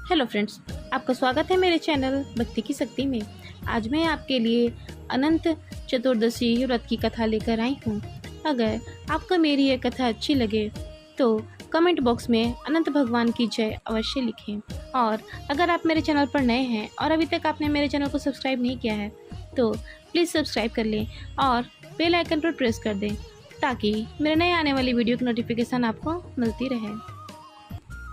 Hello friends, आपका स्वागत है मेरे चैनल भक्ति की शक्ति में। आज मैं आपके लिए अनंत चतुर्दशी व्रत की कथा लेकर आई हूँ। अगर आपको मेरी ये कथा अच्छी लगे तो कमेंट बॉक्स में अनंत भगवान की जय अवश्य लिखें। और अगर आप मेरे चैनल पर नए हैं और अभी तक आपने मेरे चैनल को सब्सक्राइब नहीं किया है तो प्लीज़ सब्सक्राइब कर लें और बेल आइकन पर प्रेस कर दें ताकि मेरे नए आने वाली वीडियो की नोटिफिकेशन आपको मिलती रहे।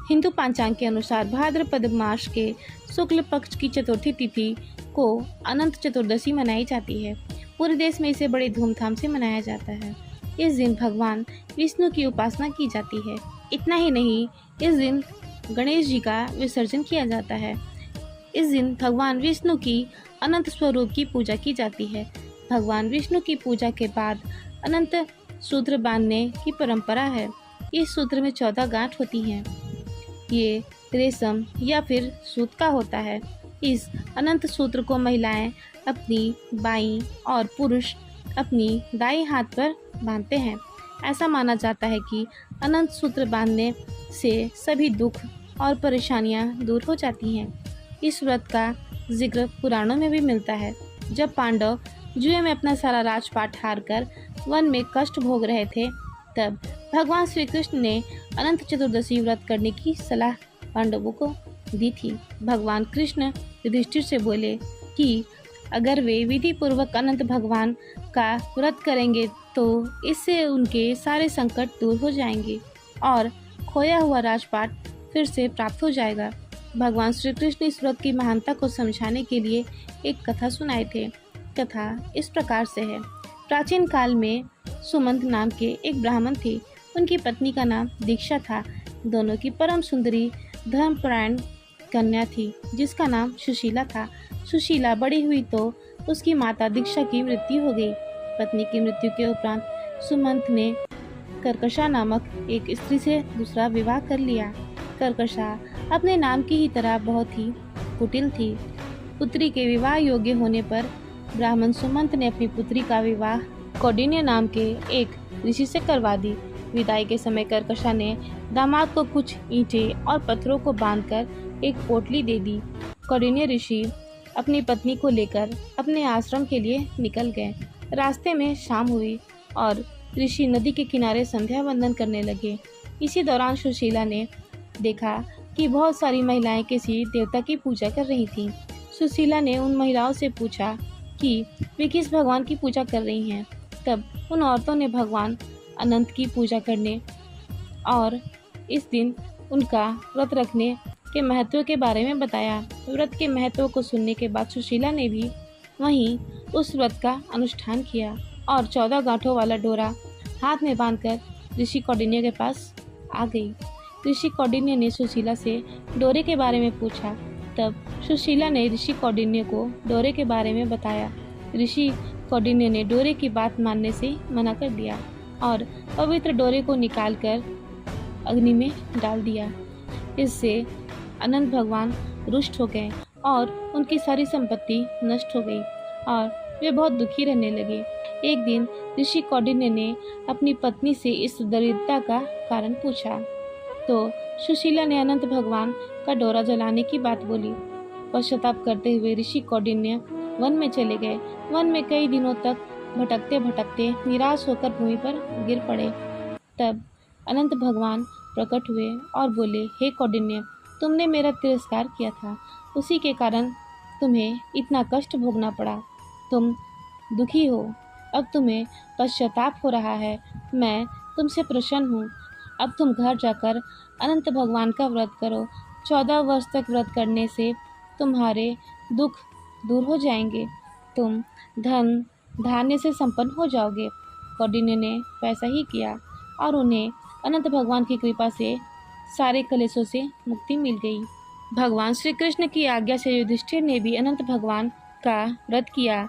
हिंदू पंचांग के अनुसार भाद्रपद मास के शुक्ल पक्ष की चतुर्थी तिथि को अनंत चतुर्दशी मनाई जाती है। पूरे देश में इसे बड़े धूमधाम से मनाया जाता है। इस दिन भगवान विष्णु की उपासना की जाती है। इतना ही नहीं, इस दिन गणेश जी का विसर्जन किया जाता है। इस दिन भगवान विष्णु की अनंत स्वरूप की पूजा की जाती है। भगवान विष्णु की पूजा के बाद अनंत सूत्र बांधने की परंपरा है। इस सूत्र में 14 गांठ होती हैं। ये रेशम या फिर सूत का होता है। इस अनंत सूत्र को महिलाएं अपनी बाईं और पुरुष अपनी दाईं हाथ पर बांधते हैं। ऐसा माना जाता है कि अनंत सूत्र बांधने से सभी दुख और परेशानियां दूर हो जाती हैं। इस व्रत का जिक्र पुराणों में भी मिलता है। जब पांडव जुए में अपना सारा राजपाट हारकर वन में कष्ट भोग रहे थे, तब भगवान श्री कृष्ण ने अनंत चतुर्दशी व्रत करने की सलाह पांडवों को दी थी। भगवान कृष्ण युधिष्ठिर से बोले कि अगर वे विधि पूर्वक अनंत भगवान का व्रत करेंगे तो इससे उनके सारे संकट दूर हो जाएंगे और खोया हुआ राजपाट फिर से प्राप्त हो जाएगा। भगवान श्री कृष्ण इस व्रत की महानता को समझाने के लिए एक कथा सुनाए थे। कथा इस प्रकार से है। प्राचीन काल में सुमंत नाम के एक ब्राह्मण थे। उनकी पत्नी का नाम दीक्षा था। दोनों की परम सुंदरी धर्मपरायण कन्या थी जिसका नाम सुशीला था। सुशीला बड़ी हुई तो उसकी माता दीक्षा की मृत्यु हो गई। पत्नी की मृत्यु के उपरांत सुमंत ने कर्कशा नामक एक स्त्री से दूसरा विवाह कर लिया। कर्कशा अपने नाम की ही तरह बहुत ही कुटिल थी। पुत्री के विवाह योग्य होने पर ब्राह्मण सुमंत ने अपनी पुत्री का विवाह कौंडिन्य नाम के एक ऋषि से करवा दी। विदाई के समय कर्कशा ने दामाद को कुछ ईंटें और पत्थरों को बांधकर एक पोटली दे दी। कौंडिन्य ऋषि अपनी पत्नी को लेकर अपने आश्रम के लिए निकल गए। रास्ते में शाम हुई और ऋषि नदी के किनारे संध्या वंदन करने लगे। इसी दौरान सुशीला ने देखा कि बहुत सारी महिलाएं किसी देवता की पूजा कर रही थीं। सुशीला ने उन महिलाओं से पूछा कि वे किस भगवान की पूजा कर रही हैं। तब उन औरतों ने भगवान अनंत की पूजा करने और इस दिन उनका व्रत रखने के महत्व के बारे में बताया। व्रत के महत्व को सुनने के बाद सुशीला ने भी वहीं उस व्रत का अनुष्ठान किया और 14 गांठों वाला डोरा हाथ में बांधकर ऋषि कौंडिन्य के पास आ गई। ऋषि कौंडिन्य ने सुशीला से डोरे के बारे में पूछा। तब सुशीला ने ऋषि कौंडिन्य को डोरे के बारे में बताया। ऋषि कौंडिन्य ने डोरे की बात मानने से मना कर दिया और पवित्र डोरे को निकालकर अग्नि में डाल दिया। इससे अनंत भगवान रुष्ट हो गए और उनकी सारी संपत्ति नष्ट हो गई और वे बहुत दुखी रहने लगे। एक दिन ऋषि कौंडिन्य ने अपनी पत्नी से इस दरिद्रता का कारण पूछा तो सुशीला ने अनंत भगवान का डोरा जलाने की बात बोली। पश्चाताप करते हुए ऋषि कौंडिन्य वन में चले गए। वन में कई दिनों तक भटकते भटकते निराश होकर भूमि पर गिर पड़े। तब अनंत भगवान प्रकट हुए और बोले, हे कौंडिन्य, तुमने मेरा तिरस्कार किया था, उसी के कारण तुम्हें इतना कष्ट भोगना पड़ा। तुम दुखी हो, अब तुम्हें पश्चाताप हो रहा है। मैं तुमसे प्रसन्न हूँ। अब तुम घर जाकर अनंत भगवान का व्रत करो। 14 वर्ष तक व्रत करने से तुम्हारे दुख दूर हो जाएंगे। तुम धन धान्य से संपन्न हो जाओगे। कौंडिन्य ने वैसा ही किया और उन्हें अनंत भगवान की कृपा से सारे कलेशों से मुक्ति मिल गई। भगवान श्री कृष्ण की आज्ञा से युधिष्ठिर ने भी अनंत भगवान का व्रत किया,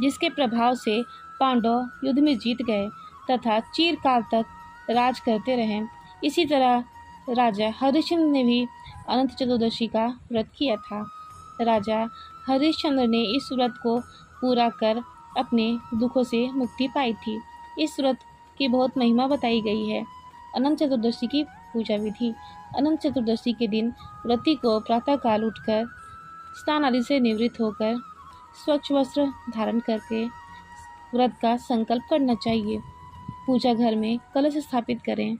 जिसके प्रभाव से पांडव युद्ध में जीत गए तथा चिरकाल तक राज करते रहे। इसी तरह राजा हरिश्चंद्र ने भी अनंत चतुर्दशी का व्रत किया था। राजा हरिश्चंद्र ने इस व्रत को पूरा कर अपने दुखों से मुक्ति पाई थी। इस व्रत की बहुत महिमा बताई गई है। अनंत चतुर्दशी की पूजा विधि। अनंत चतुर्दशी के दिन व्रती को प्रातःकाल उठकर स्नान आदि से निवृत्त होकर स्वच्छ वस्त्र धारण करके व्रत का संकल्प करना चाहिए। पूजा घर में कलश स्थापित करें।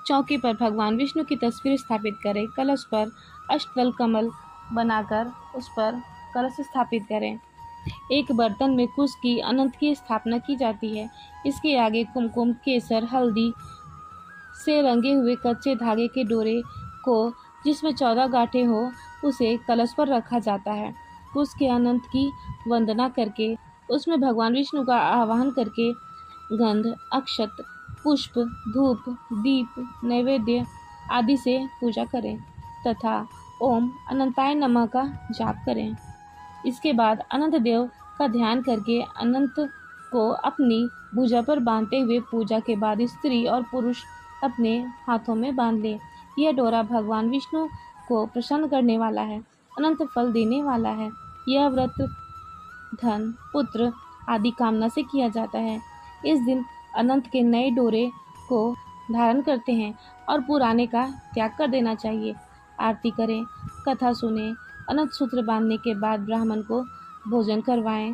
चौकी पर भगवान विष्णु की तस्वीर स्थापित करें। कलश पर अष्टदल कमल बनाकर उस पर कलश स्थापित करें। एक बर्तन में कुश की अनंत की स्थापना की जाती है। इसके आगे कुमकुम, केसर, हल्दी से रंगे हुए कच्चे धागे के डोरे को जिसमें 14 गांठें हो उसे कलश पर रखा जाता है। कुश के अनंत की वंदना करके उसमें भगवान विष्णु का आवाहन करके गंध, अक्षत, पुष्प, धूप, दीप, नैवेद्य आदि से पूजा करें तथा ओम अनंताय नमः का जाप करें। इसके बाद अनंत देव का ध्यान करके अनंत को अपनी भुजा पर बांधते हुए पूजा के बाद स्त्री और पुरुष अपने हाथों में बांध ले। यह डोरा भगवान विष्णु को प्रसन्न करने वाला है, अनंत फल देने वाला है। यह व्रत धन, पुत्र आदि कामना से किया जाता है। इस दिन अनंत के नए डोरे को धारण करते हैं और पुराने का त्याग कर देना चाहिए। आरती करें, कथा सुने, अनंत सूत्र बांधने के बाद ब्राह्मण को भोजन करवाएं।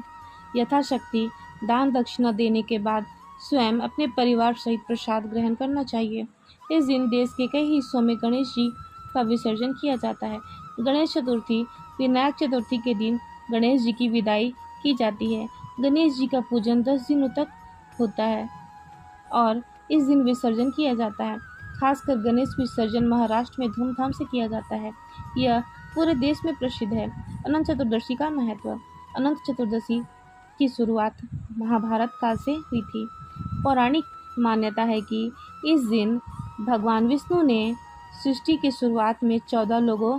यथाशक्ति दान दक्षिणा देने के बाद स्वयं अपने परिवार सहित प्रसाद ग्रहण करना चाहिए। इस दिन देश के कई हिस्सों में गणेश जी का विसर्जन किया जाता है। गणेश चतुर्थी, विनायक चतुर्थी के दिन गणेश जी की विदाई की जाती है। गणेश जी का पूजन 10 दिनों तक होता है और इस दिन विसर्जन किया जाता है। खासकर गणेश विसर्जन महाराष्ट्र में धूमधाम से किया जाता है। यह पूरे देश में प्रसिद्ध है। अनंत चतुर्दशी का महत्व। अनंत चतुर्दशी की शुरुआत महाभारत काल से हुई थी। पौराणिक मान्यता है कि इस दिन भगवान विष्णु ने सृष्टि की शुरुआत में 14 लोगों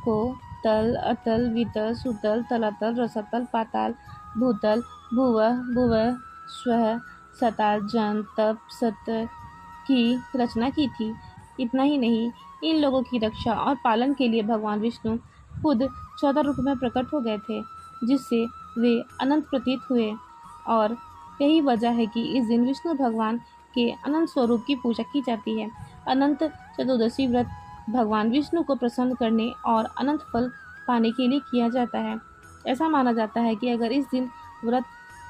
को तल, अतल, वितल, सुतल, तलातल, रसातल, पाताल, भूतल, भुवः, भुवः, स्वः, सताल, जन, तप, सत्य की रचना की थी। इतना ही नहीं, इन लोगों की रक्षा और पालन के लिए भगवान विष्णु खुद 14 रूप में प्रकट हो गए थे, जिससे वे अनंत प्रतीत हुए। और यही वजह है कि इस दिन विष्णु भगवान के अनंत स्वरूप की पूजा की जाती है। अनंत चतुर्दशी व्रत भगवान विष्णु को प्रसन्न करने और अनंत फल पाने के लिए किया जाता है। ऐसा माना जाता है कि अगर इस दिन व्रत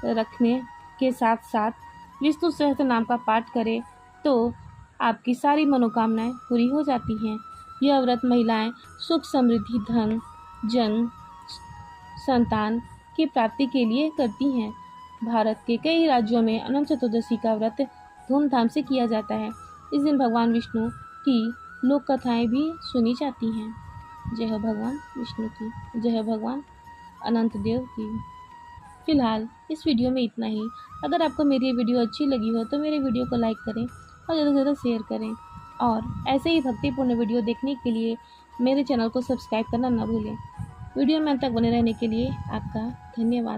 रखने के साथ साथ विष्णु सहस्त्र नाम का पाठ करें तो आपकी सारी मनोकामनाएं पूरी हो जाती हैं। यह व्रत महिलाएं सुख, समृद्धि, धन, जन, संतान की प्राप्ति के लिए करती हैं। भारत के कई राज्यों में अनंत चतुर्दशी का व्रत धूमधाम से किया जाता है। इस दिन भगवान विष्णु की लोक कथाएं भी सुनी जाती हैं। जय हो भगवान विष्णु की, जय हो भगवान अनंत देव की। फिलहाल इस वीडियो में इतना ही। अगर आपको मेरी ये वीडियो अच्छी लगी हो तो मेरे वीडियो को लाइक करें और ज़्यादा से ज़्यादा शेयर करें और ऐसे ही भक्तिपूर्ण वीडियो देखने के लिए मेरे चैनल को सब्सक्राइब करना न भूलें। वीडियो में अंत तक बने रहने के लिए आपका धन्यवाद।